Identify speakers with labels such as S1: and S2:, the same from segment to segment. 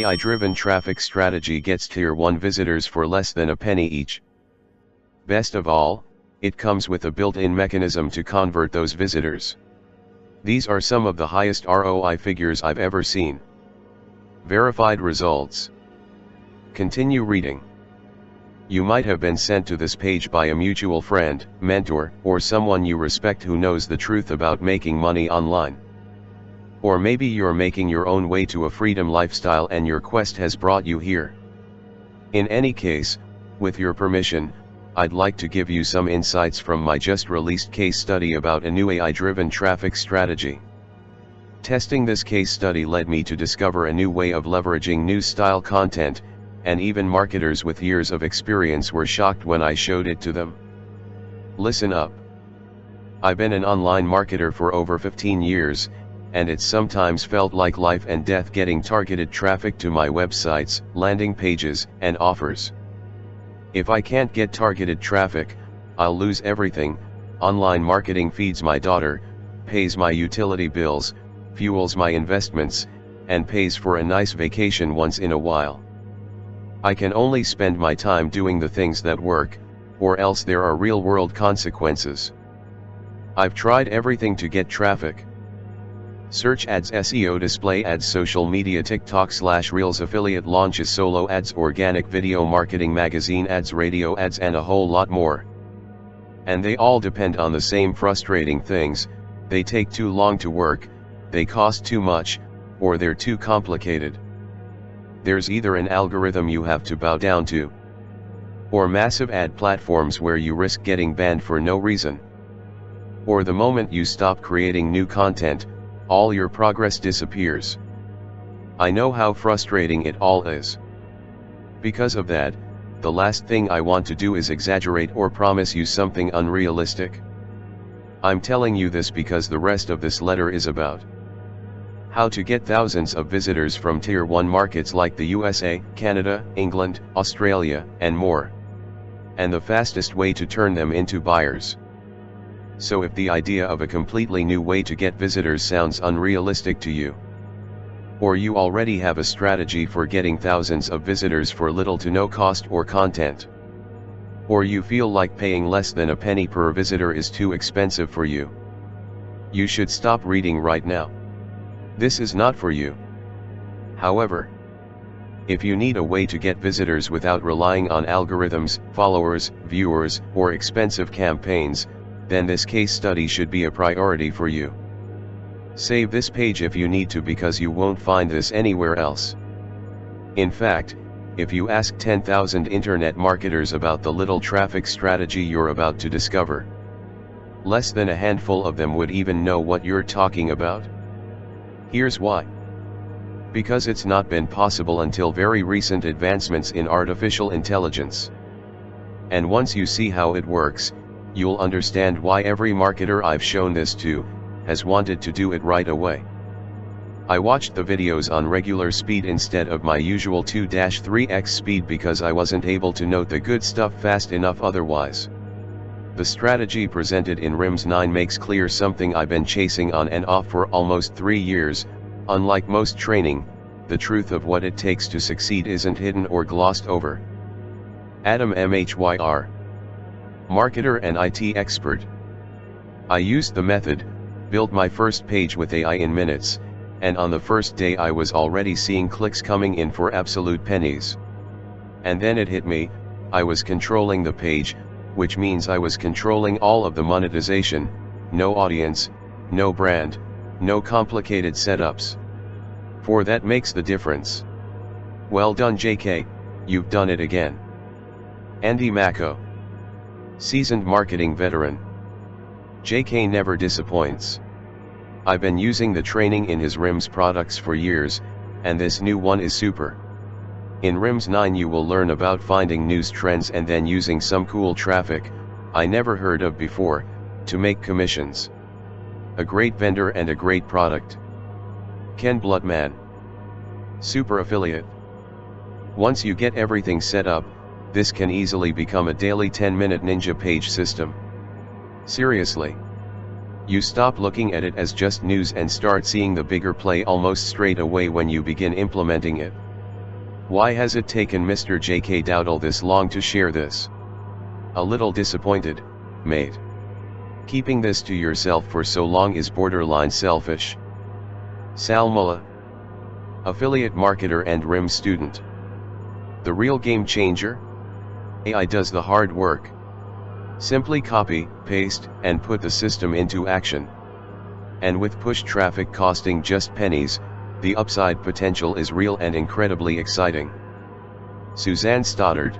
S1: AI-driven traffic strategy gets tier 1 visitors for less than a penny each. Best of all, it comes with a built-in mechanism to convert those visitors. These are some of the highest ROI figures I've ever seen. Verified results. Continue reading. You might have been sent to this page by a mutual friend, mentor, or someone you respect who knows the truth about making money online. Or maybe you're making your own way to a freedom lifestyle and your quest has brought you here. In any case, with your permission, I'd like to give you some insights from my just released case study about a new AI-driven traffic strategy. Testing this case study led me to discover a new way of leveraging news-style content, and even marketers with years of experience were shocked when I showed it to them. Listen up. I've been an online marketer for over 15 years, and it's sometimes felt like life and death getting targeted traffic to my websites, landing pages, and offers. If I can't get targeted traffic, I'll lose everything. Online marketing feeds my daughter, pays my utility bills, fuels my investments, and pays for a nice vacation once in a while. I can only spend my time doing the things that work, or else there are real-world consequences. I've tried everything to get traffic. Search ads, SEO, display ads, social media, TikTok/Reels, affiliate launches, solo ads, organic video marketing, magazine ads, radio ads, and a whole lot more. And they all depend on the same frustrating things: they take too long to work, they cost too much, or they're too complicated. There's either an algorithm you have to bow down to, or massive ad platforms where you risk getting banned for no reason. Or the moment you stop creating new content, all your progress disappears. I know how frustrating it all is. Because of that, the last thing I want to do is exaggerate or promise you something unrealistic. I'm telling you this because the rest of this letter is about how to get thousands of visitors from Tier 1 markets like the USA, Canada, England, Australia, and more. And the fastest way to turn them into buyers. So if the idea of a completely new way to get visitors sounds unrealistic to you, or you already have a strategy for getting thousands of visitors for little to no cost or content, or you feel like paying less than a penny per visitor is too expensive for you, you should stop reading right now. This is not for you. However, if you need a way to get visitors without relying on algorithms, followers, viewers, or expensive campaigns, then this case study should be a priority for you. Save this page if you need to, because you won't find this anywhere else. In fact, if you ask 10,000 internet marketers about the little traffic strategy you're about to discover, less than a handful of them would even know what you're talking about. Here's why. Because it's not been possible until very recent advancements in artificial intelligence. And once you see how it works, you'll understand why every marketer I've shown this to has wanted to do it right away. I watched the videos on regular speed instead of my usual 2-3x speed because I wasn't able to note the good stuff fast enough otherwise. The strategy presented in RHIMS 9 makes clear something I've been chasing on and off for almost 3 years. Unlike most training, the truth of what it takes to succeed isn't hidden or glossed over. Adam MHYR. Marketer and IT expert. I used the method, built my first page with AI in minutes, and on the first day I was already seeing clicks coming in for absolute pennies. And then it hit me, I was controlling the page, which means I was controlling all of the monetization. No audience, no brand, no complicated setups. For that makes the difference. Well done JK, you've done it again. Andy Mako. Seasoned marketing veteran. JK never disappoints. I've been using the training in his RHIMS products for years, and this new one is super. In RHIMS 9 you will learn about finding news trends and then using some cool traffic, I never heard of before, to make commissions. A great vendor and a great product. Ken Bloodman. Super affiliate. Once you get everything set up, this can easily become a daily 10-minute ninja page system. Seriously. You stop looking at it as just news and start seeing the bigger play almost straight away when you begin implementing it. Why has it taken Mr. J.K. Dowdle this long to share this? A little disappointed, mate. Keeping this to yourself for so long is borderline selfish. Sal Mullah, affiliate marketer and RHIMS student. The real game changer? AI does the hard work. Simply copy, paste, and put the system into action. And with push traffic costing just pennies, the upside potential is real and incredibly exciting. Suzanne Stoddard,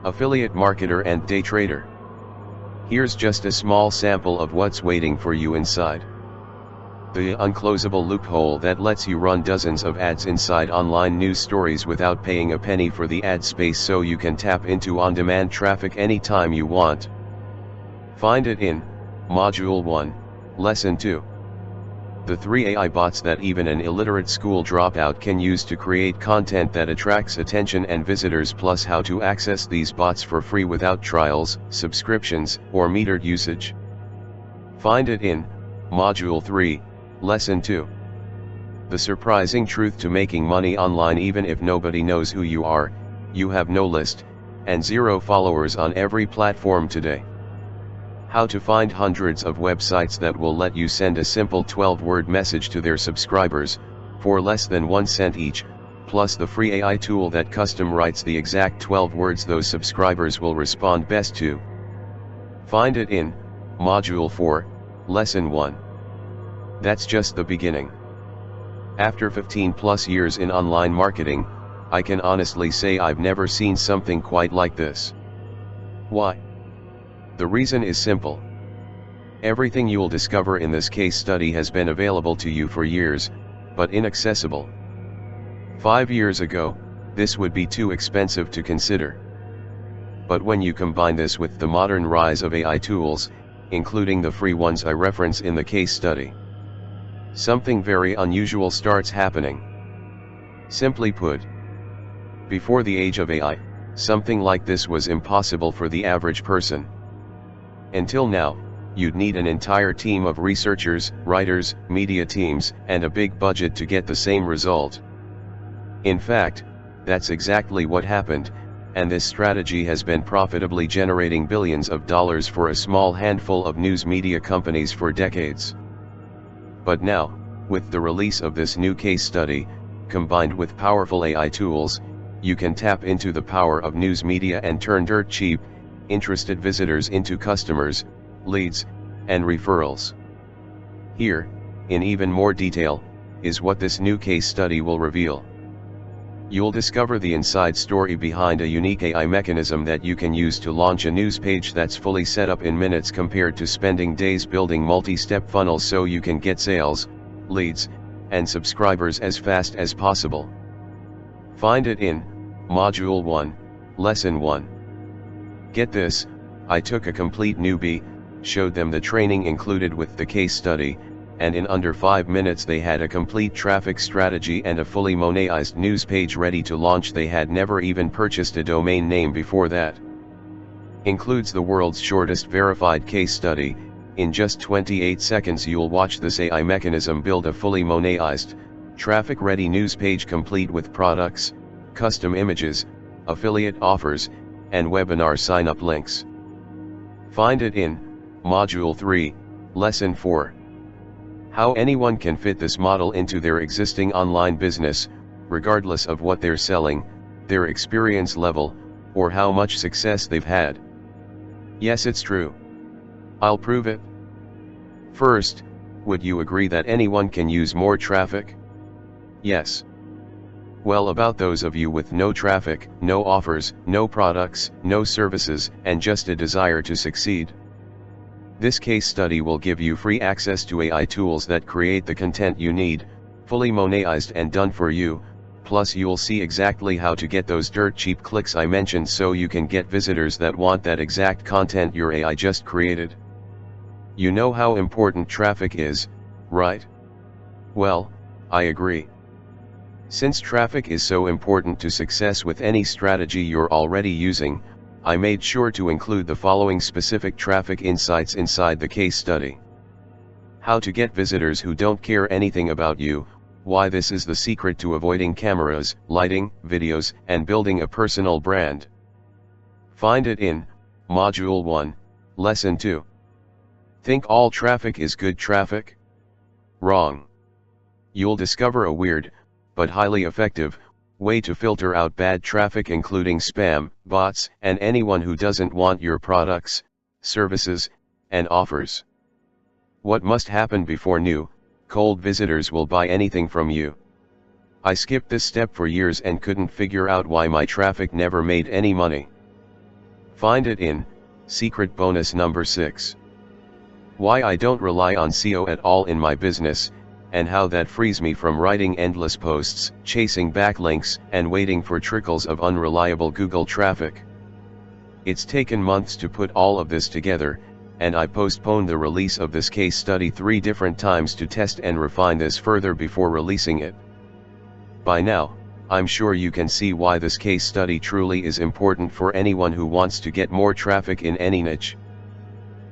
S1: affiliate marketer and day trader. Here's just a small sample of what's waiting for you inside. The unclosable loophole that lets you run dozens of ads inside online news stories without paying a penny for the ad space, so you can tap into on-demand traffic anytime you want. Find it in Module 1, Lesson 2. The 3 AI bots that even an illiterate school dropout can use to create content that attracts attention and visitors, plus how to access these bots for free without trials, subscriptions, or metered usage. Find it in Module 3, Lesson 2. The surprising truth to making money online even if nobody knows who you are, you have no list, and 0 followers on every platform today. How to find hundreds of websites that will let you send a simple 12-word message to their subscribers, for less than 1 cent each, plus the free AI tool that custom writes the exact 12 words those subscribers will respond best to. Find it in Module 4, Lesson 1. That's just the beginning. After 15+ years in online marketing, I can honestly say I've never seen something quite like this. Why? The reason is simple. Everything you'll discover in this case study has been available to you for years, but inaccessible. 5 years ago, this would be too expensive to consider. But when you combine this with the modern rise of AI tools, including the free ones I reference in the case study, something very unusual starts happening. Simply put, before the age of AI, something like this was impossible for the average person. Until now, you'd need an entire team of researchers, writers, media teams, and a big budget to get the same result. In fact, that's exactly what happened, and this strategy has been profitably generating billions of dollars for a small handful of news media companies for decades. But now, with the release of this new case study, combined with powerful AI tools, you can tap into the power of news media and turn dirt cheap, interested visitors into customers, leads, and referrals. Here, in even more detail, is what this new case study will reveal. You'll discover the inside story behind a unique AI mechanism that you can use to launch a news page that's fully set up in minutes compared to spending days building multi-step funnels so you can get sales, leads, and subscribers as fast as possible. Find it in Module 1, Lesson 1. Get this, I took a complete newbie, showed them the training included with the case study, and in under 5 minutes they had a complete traffic strategy and a fully monetized news page ready to launch. They had never even purchased a domain name before that. Includes the world's shortest verified case study. In just 28 seconds you'll watch this AI mechanism build a fully monetized, traffic-ready news page complete with products, custom images, affiliate offers, and webinar sign-up links. Find it in Module 3, Lesson 4. How anyone can fit this model into their existing online business, regardless of what they're selling, their experience level, or how much success they've had. Yes, it's true. I'll prove it. First, would you agree that anyone can use more traffic? Yes. Well, about those of you with no traffic, no offers, no products, no services, and just a desire to succeed. This case study will give you free access to AI tools that create the content you need, fully monetized and done for you, plus you'll see exactly how to get those dirt cheap clicks I mentioned so you can get visitors that want that exact content your AI just created. You know how important traffic is, right? Well, I agree. Since traffic is so important to success with any strategy you're already using, I made sure to include the following specific traffic insights inside the case study. How to get visitors who don't care anything about you, why this is the secret to avoiding cameras, lighting, videos, and building a personal brand. Find it in Module 1, Lesson 2. Think all traffic is good traffic? Wrong. You'll discover a weird, but highly effective, way to filter out bad traffic, including spam, bots, and anyone who doesn't want your products, services, and offers. What must happen before new, cold visitors will buy anything from you? I skipped this step for years and couldn't figure out why my traffic never made any money. Find it in Secret Bonus Number 6. Why I don't rely on SEO at all in my business, and how that frees me from writing endless posts, chasing backlinks, and waiting for trickles of unreliable Google traffic. It's taken months to put all of this together, and I postponed the release of this case study 3 different times to test and refine this further before releasing it. By now, I'm sure you can see why this case study truly is important for anyone who wants to get more traffic in any niche.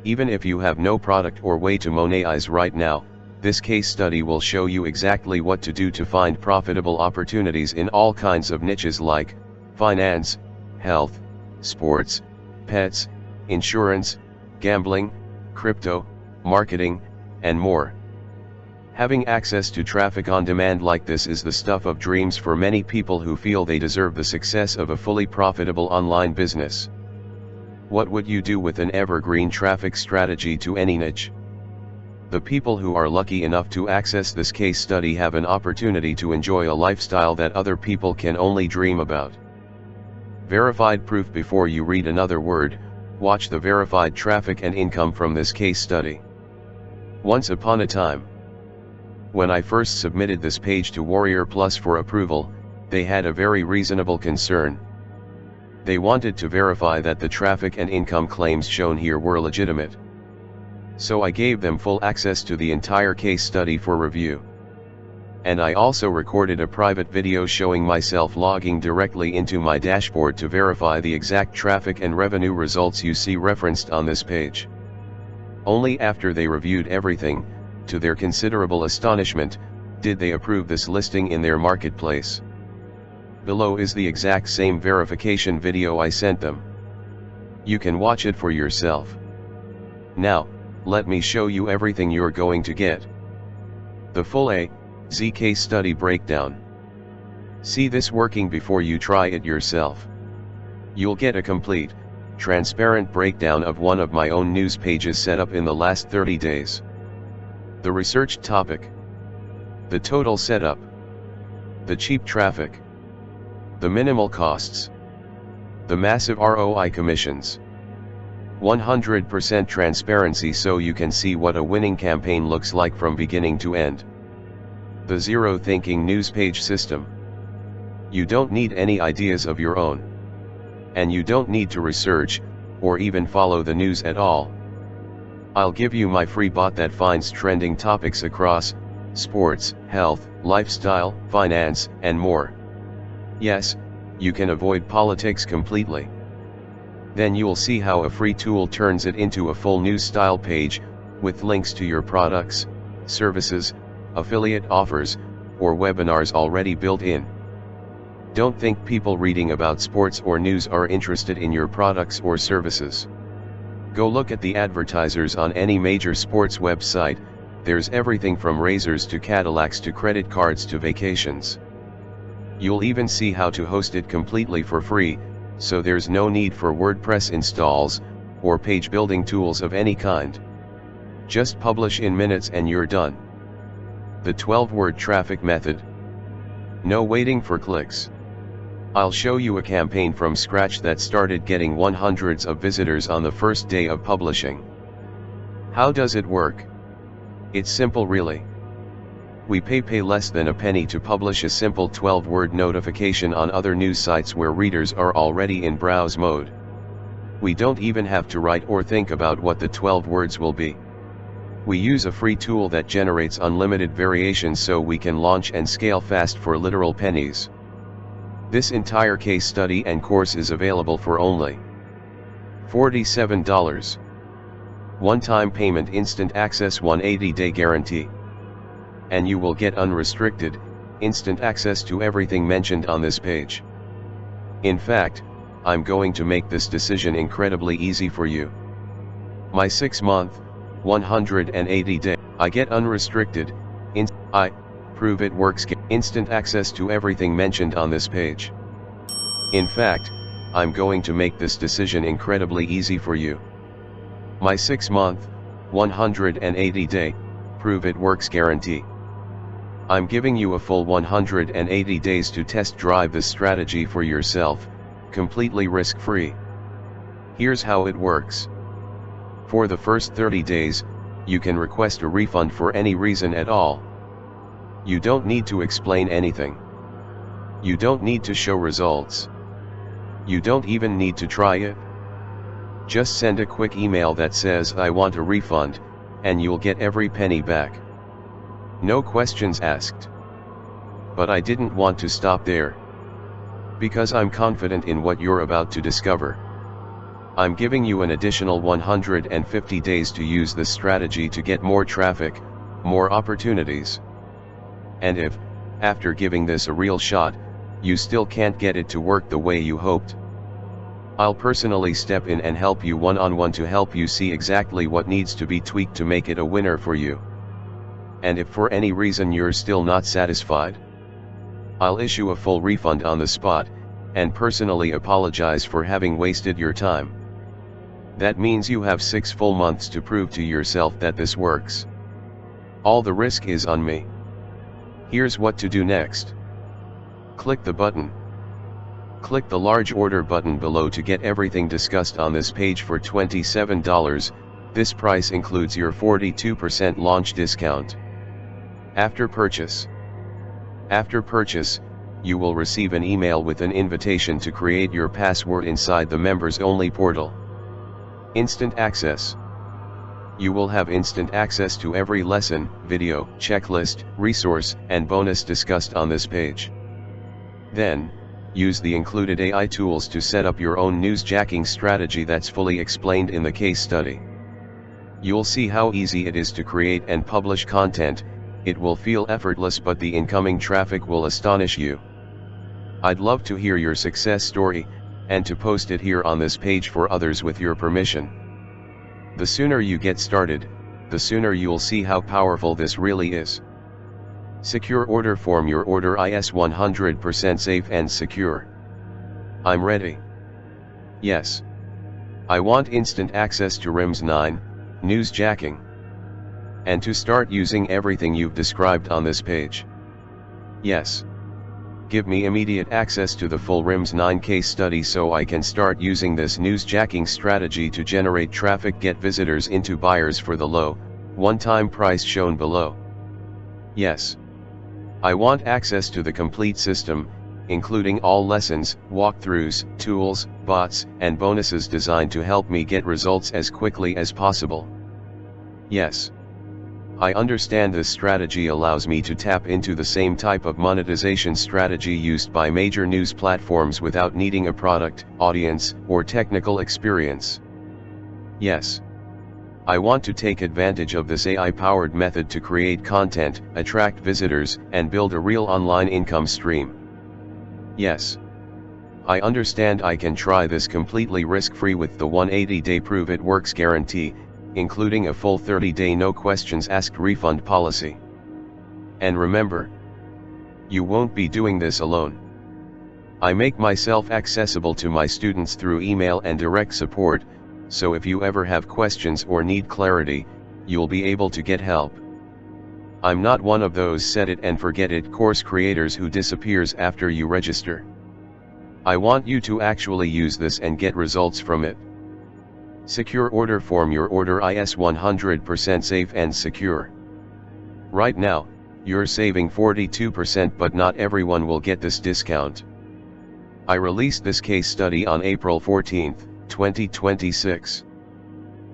S1: Even if you have no product or way to monetize right now, this case study will show you exactly what to do to find profitable opportunities in all kinds of niches like finance, health, sports, pets, insurance, gambling, crypto, marketing, and more. Having access to traffic on demand like this is the stuff of dreams for many people who feel they deserve the success of a fully profitable online business. What would you do with an evergreen traffic strategy to any niche? The people who are lucky enough to access this case study have an opportunity to enjoy a lifestyle that other people can only dream about. Verified proof. Before you read another word, watch the verified traffic and income from this case study. Once upon a time, when I first submitted this page to Warrior Plus for approval, they had a very reasonable concern. They wanted to verify that the traffic and income claims shown here were legitimate. So I gave them full access to the entire case study for review. And I also recorded a private video showing myself logging directly into my dashboard to verify the exact traffic and revenue results you see referenced on this page. Only after they reviewed everything, to their considerable astonishment, did they approve this listing in their marketplace. Below is the exact same verification video I sent them. You can watch it for yourself. Now, let me show you everything you're going to get. The full A-Z case study breakdown. See this working before you try it yourself. You'll get a complete, transparent breakdown of one of my own news pages set up in the last 30 days. The researched topic. The total setup. The cheap traffic. The minimal costs. The massive ROI commissions. 100% transparency so you can see what a winning campaign looks like from beginning to end. The zero thinking news page system. You don't need any ideas of your own. And you don't need to research, or even follow the news at all. I'll give you my free bot that finds trending topics across sports, health, lifestyle, finance, and more. Yes, you can avoid politics completely. Then you'll see how a free tool turns it into a full news style page, with links to your products, services, affiliate offers, or webinars already built in. Don't think people reading about sports or news are interested in your products or services. Go look at the advertisers on any major sports website. There's everything from razors to Cadillacs to credit cards to vacations. You'll even see how to host it completely for free, so there's no need for WordPress installs, or page building tools of any kind. Just publish in minutes and you're done. The 12-word traffic method. No waiting for clicks. I'll show you a campaign from scratch that started getting hundreds of visitors on the first day of publishing. How does it work? It's simple really. We pay less than a penny to publish a simple 12-word notification on other news sites where readers are already in browse mode. We don't even have to write or think about what the 12 words will be. We use a free tool that generates unlimited variations so we can launch and scale fast for literal pennies. This entire case study and course is available for only $47. One-time payment, instant access, 180-day guarantee. and you will get unrestricted, instant access to everything mentioned on this page. In fact, I'm going to make this decision incredibly easy for you. My 6-month, 180-day, I get unrestricted, I prove it works, instant access to everything mentioned on this page. In fact, I'm going to make this decision incredibly easy for you. My 6-month, 180-day, prove it works guarantee. I'm giving you a full 180 days to test drive this strategy for yourself, completely risk-free. Here's how it works. For the first 30 days, you can request a refund for any reason at all. You don't need to explain anything. You don't need to show results. You don't even need to try it. Just send a quick email that says I want a refund, and you'll get every penny back. No questions asked. But I didn't want to stop there. Because I'm confident in what you're about to discover. I'm giving you an additional 150 days to use this strategy to get more traffic, more opportunities. And if, after giving this a real shot, you still can't get it to work the way you hoped, I'll personally step in and help you one-on-one to help you see exactly what needs to be tweaked to make it a winner for you. And if for any reason you're still not satisfied, I'll issue a full refund on the spot, and personally apologize for having wasted your time. That means you have 6 full months to prove to yourself that this works. All the risk is on me. Here's what to do next. Click the button. Click the large order button below to get everything discussed on this page for $27. This price includes your 42% launch discount. After purchase, you will receive an email with an invitation to create your password inside the members only portal. Instant access. You will have instant access to every lesson, video, checklist, resource, and bonus discussed on this page. Then, use the included AI tools to set up your own newsjacking strategy that's fully explained in the case study. You'll see how easy it is to create and publish content. It will feel effortless, but the incoming traffic will astonish you. I'd love to hear your success story, and to post it here on this page for others with your permission. The sooner you get started, the sooner you'll see how powerful this really is. Secure order form. Your order is 100% safe and secure. I'm ready. Yes. I want instant access to RHIMS 9, newsjacking. And to start using everything you've described on this page. Yes. Give me immediate access to the full RHIMS 9 case study so I can start using this newsjacking strategy to generate traffic, get visitors into buyers for the low, one-time price shown below. Yes. I want access to the complete system, including all lessons, walkthroughs, tools, bots, and bonuses designed to help me get results as quickly as possible. Yes. I understand this strategy allows me to tap into the same type of monetization strategy used by major news platforms without needing a product, audience, or technical experience. Yes. I want to take advantage of this AI-powered method to create content, attract visitors, and build a real online income stream. Yes. I understand I can try this completely risk-free with the 180-day prove it works guarantee, including a full 30-day no questions asked refund policy. And remember, you won't be doing this alone. I make myself accessible to my students through email and direct support, so if you ever have questions or need clarity, you'll be able to get help. I'm not one of those set it and forget it course creators who disappears after you register. I want you to actually use this and get results from it. Secure order form. Your order is 100% safe and secure. Right now, you're saving 42%, but not everyone will get this discount. I released this case study on April 14, 2026.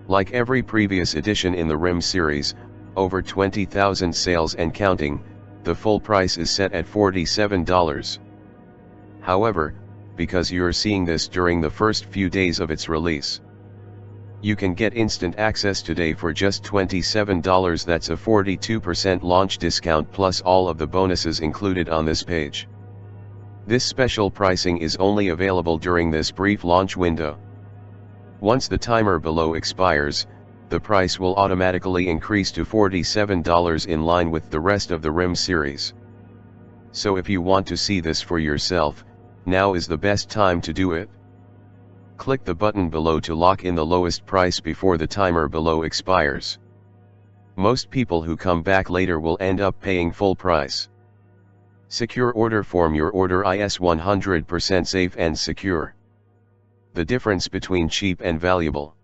S1: Like every previous edition in the RHIMS series, over 20,000 sales and counting, the full price is set at $47. However, because you're seeing this during the first few days of its release, You can get instant access today for just $27. That's a 42% launch discount plus all of the bonuses included on this page. This special pricing is only available during this brief launch window. Once the timer below expires, the price will automatically increase to $47 in line with the rest of the RHIMS series. So if you want to see this for yourself, now is the best time to do it. Click the button below to lock in the lowest price before the timer below expires. Most people who come back later will end up paying full price. Secure order form. Your order is 100% safe and secure. The difference between cheap and valuable.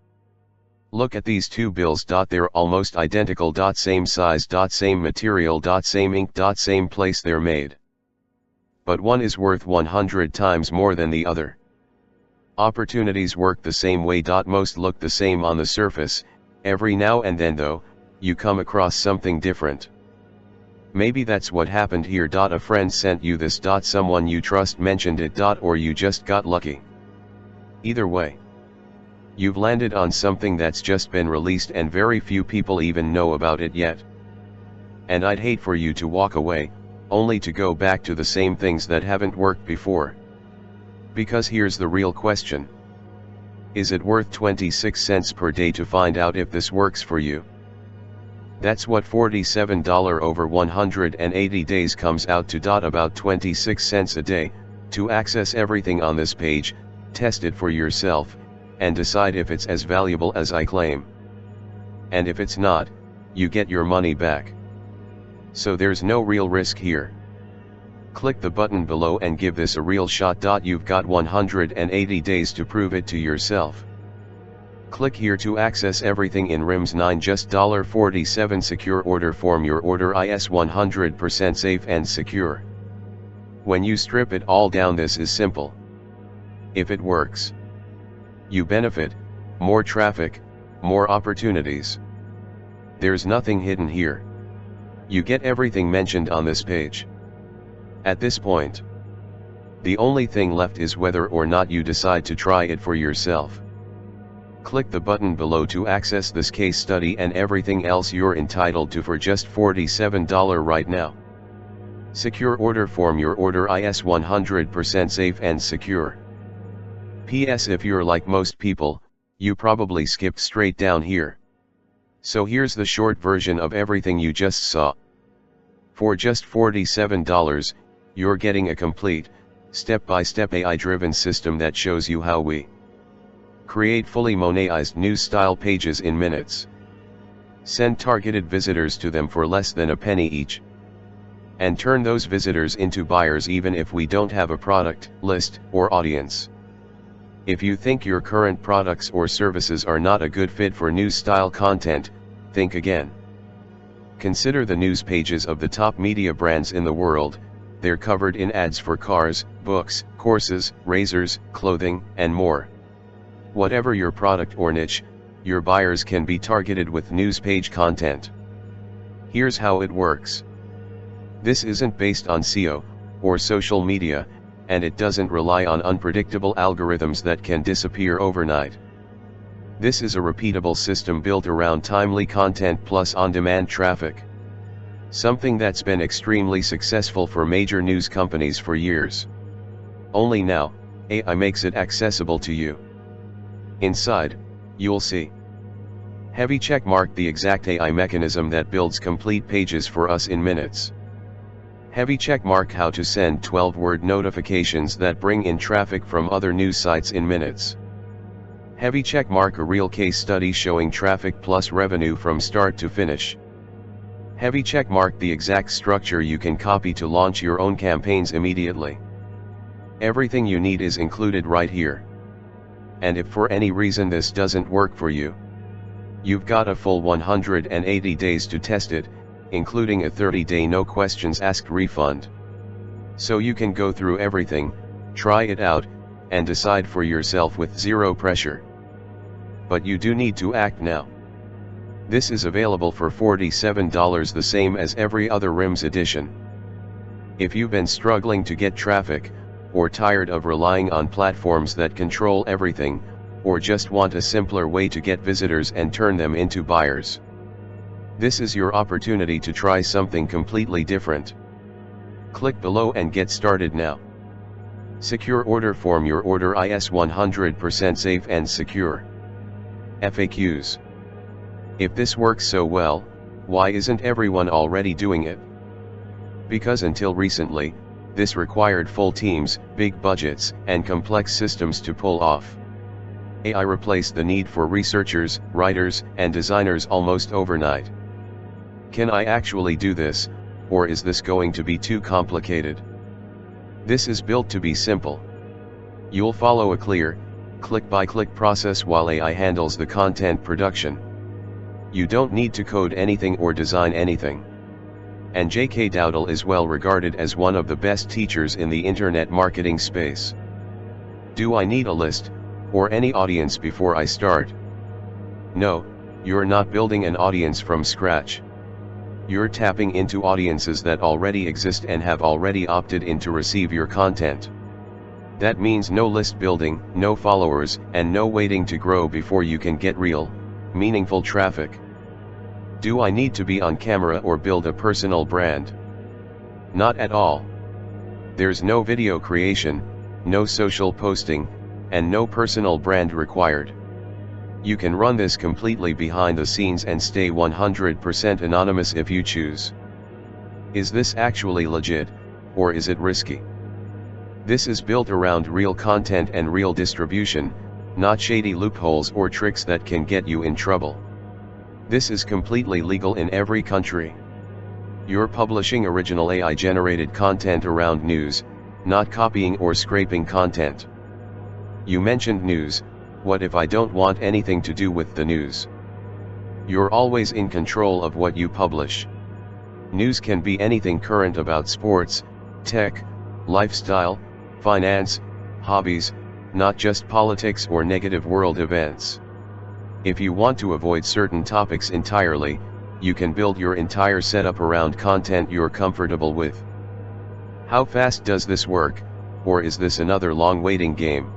S1: Look at these two bills. They're almost identical. Same size. Same material. Same ink. Same place they're made. But one is worth 100 times more than the other. Opportunities work the same way. Most look the same on the surface. Every now and then though, you come across something different. Maybe that's what happened here. A friend sent you this. Someone you trust mentioned it. Or you just got lucky. Either way, you've landed on something that's just been released and very few people even know about it yet. And I'd hate for you to walk away, only to go back to the same things that haven't worked before. Because here's the real question. Is it worth 26 cents per day to find out if this works for you? That's what $47 over 180 days comes out to. About 26 cents a day, to access everything on this page, test it for yourself, and decide if it's as valuable as I claim. And if it's not, you get your money back. So there's no real risk here. Click the button below and give this a real shot. You've got 180 days to prove it to yourself. Click here to access everything in RHIMS 9. Just $47. Secure order form. Your order is 100% safe and secure. When you strip it all down, this is simple. If it works, you benefit. More traffic, more opportunities. There's nothing hidden here. You get everything mentioned on this page. At this point, the only thing left is whether or not you decide to try it for yourself. Click the button below to access this case study and everything else you're entitled to for just $47 right now. Secure order form. Your order is 100% safe and secure. P.S. If you're like most people, you probably skipped straight down here. So here's the short version of everything you just saw. For just $47, you're getting a complete, step-by-step AI-driven system that shows you how we create fully monetized news-style pages in minutes. Send targeted visitors to them for less than a penny each. And turn those visitors into buyers even if we don't have a product, list, or audience. If you think your current products or services are not a good fit for news-style content, think again. Consider the news pages of the top media brands in the world. They're covered in ads for cars, books, courses, razors, clothing, and more. Whatever your product or niche, your buyers can be targeted with news page content. Here's how it works. This isn't based on SEO, or social media, and it doesn't rely on unpredictable algorithms that can disappear overnight. This is a repeatable system built around timely content plus on-demand traffic. Something that's been extremely successful for major news companies for years. Only now, AI makes it accessible to you. Inside, you'll see heavy checkmark, the exact AI mechanism that builds complete pages for us in minutes. Heavy checkmark, how to send 12-word notifications that bring in traffic from other news sites in minutes. Heavy checkmark, a real case study showing traffic plus revenue from start to finish. Heavy checkmark, the exact structure you can copy to launch your own campaigns immediately. Everything you need is included right here. And if for any reason this doesn't work for you, you've got a full 180 days to test it, including a 30-day no questions asked refund. So you can go through everything, try it out, and decide for yourself with zero pressure. But you do need to act now. This is available for $47, the same as every other RHIMS edition. If you've been struggling to get traffic, or tired of relying on platforms that control everything, or just want a simpler way to get visitors and turn them into buyers. This is your opportunity to try something completely different. Click below and get started now. Secure order form. Your order is 100% safe and secure. FAQs. If this works so well, why isn't everyone already doing it? Because until recently, this required full teams, big budgets, and complex systems to pull off. AI replaced the need for researchers, writers, and designers almost overnight. Can I actually do this, or is this going to be too complicated? This is built to be simple. You'll follow a clear, click-by-click process while AI handles the content production. You don't need to code anything or design anything. And J.K. Dowdle is well regarded as one of the best teachers in the internet marketing space. Do I need a list, or any audience before I start? No, you're not building an audience from scratch. You're tapping into audiences that already exist and have already opted in to receive your content. That means no list building, no followers, and no waiting to grow before you can get real, meaningful traffic. Do I need to be on camera or build a personal brand? Not at all. There's no video creation, no social posting, and no personal brand required. You can run this completely behind the scenes and stay 100% anonymous if you choose. Is this actually legit, or is it risky? This is built around real content and real distribution, not shady loopholes or tricks that can get you in trouble. This is completely legal in every country. You're publishing original AI-generated content around news, not copying or scraping content. You mentioned news. What if I don't want anything to do with the news? You're always in control of what you publish. News can be anything current about sports, tech, lifestyle, finance, hobbies, not just politics or negative world events. If you want to avoid certain topics entirely, you can build your entire setup around content you're comfortable with. How fast does this work, or is this another long waiting game?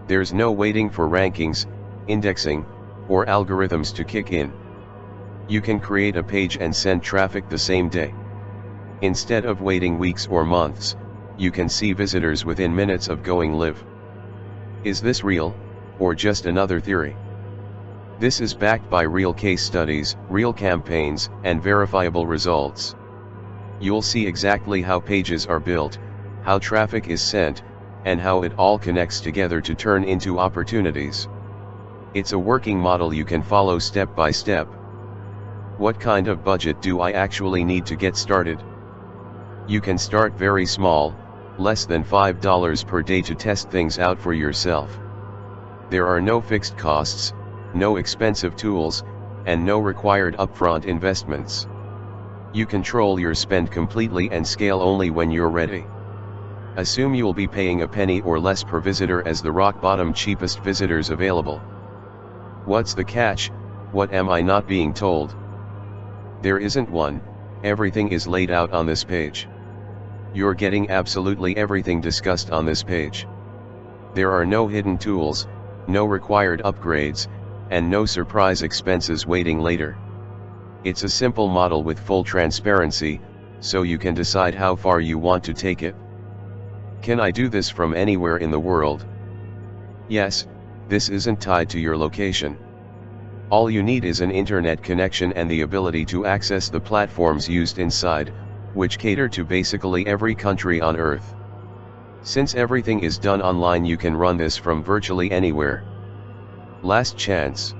S1: There's no waiting for rankings, indexing, or algorithms to kick in. You can create a page and send traffic the same day. Instead of waiting weeks or months, you can see visitors within minutes of going live. Is this real, or just another theory? This is backed by real case studies, real campaigns, and verifiable results. You'll see exactly how pages are built, how traffic is sent, and how it all connects together to turn into opportunities. It's a working model you can follow step by step. What kind of budget do I actually need to get started? You can start very small, less than $5 per day to test things out for yourself. There are no fixed costs, no expensive tools, and no required upfront investments. You control your spend completely and scale only when you're ready. Assume you'll be paying a penny or less per visitor as the rock bottom cheapest visitors available. What's the catch? What am I not being told? There isn't one. Everything is laid out on this page. You're getting absolutely everything discussed on this page. There are no hidden tools, no required upgrades, and no surprise expenses waiting later. It's a simple model with full transparency, so you can decide how far you want to take it. Can I do this from anywhere in the world? Yes, this isn't tied to your location. All you need is an internet connection and the ability to access the platforms used inside, which cater to basically every country on Earth. Since everything is done online, you can run this from virtually anywhere. Last chance.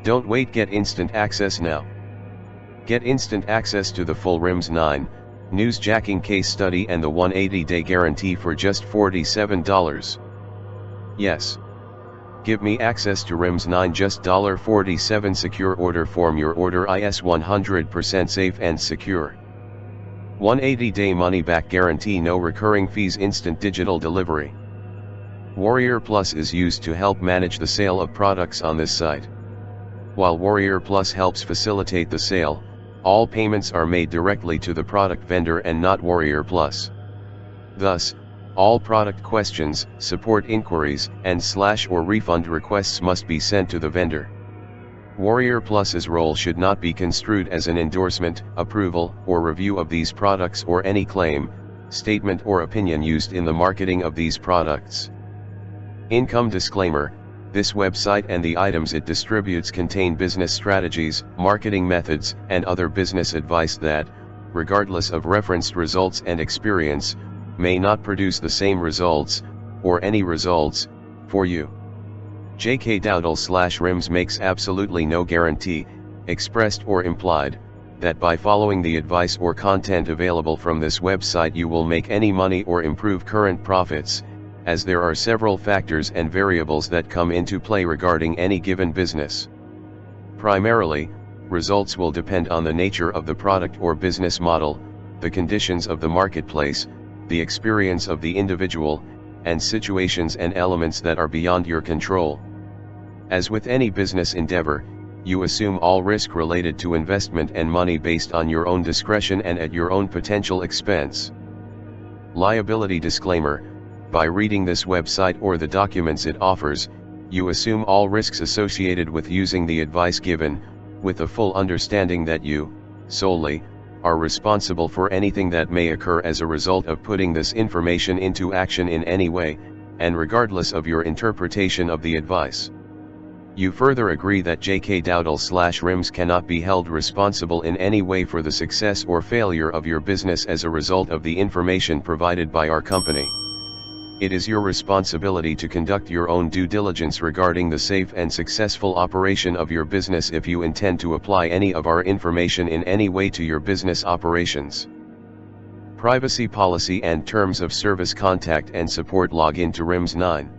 S1: Don't wait, get instant access now. Get instant access to the full RHIMS 9 newsjacking case study and the 180-day guarantee for just $47. Yes. Give me access to RHIMS 9 just $47. Secure order form. Your order is 100% safe and secure. 180-day money-back guarantee, no recurring fees, instant digital delivery. Warrior Plus is used to help manage the sale of products on this site. While Warrior Plus helps facilitate the sale, all payments are made directly to the product vendor and not Warrior Plus. Thus, All product questions, support inquiries, and/or refund requests must be sent to the vendor. Warrior Plus's role should not be construed as an endorsement, approval, or review of these products or any claim, statement or opinion used in the marketing of these products. Income disclaimer: this website and the items it distributes contain business strategies, marketing methods, and other business advice that, regardless of referenced results and experience, may not produce the same results, or any results, for you. J.K. Dowdle/RHIMS makes absolutely no guarantee, expressed or implied, that by following the advice or content available from this website you will make any money or improve current profits, as there are several factors and variables that come into play regarding any given business. Primarily, results will depend on the nature of the product or business model, the conditions of the marketplace, the experience of the individual, and situations and elements that are beyond your control. As with any business endeavor, you assume all risk related to investment and money based on your own discretion and at your own potential expense. Liability disclaimer: by reading this website or the documents it offers, you assume all risks associated with using the advice given, with the full understanding that you, solely, are responsible for anything that may occur as a result of putting this information into action in any way, and regardless of your interpretation of the advice. You further agree that J.K. Dowdle/RHIMS cannot be held responsible in any way for the success or failure of your business as a result of the information provided by our company. It is your responsibility to conduct your own due diligence regarding the safe and successful operation of your business if you intend to apply any of our information in any way to your business operations. Privacy policy and terms of service: contact and support. Log in to RHIMS 9.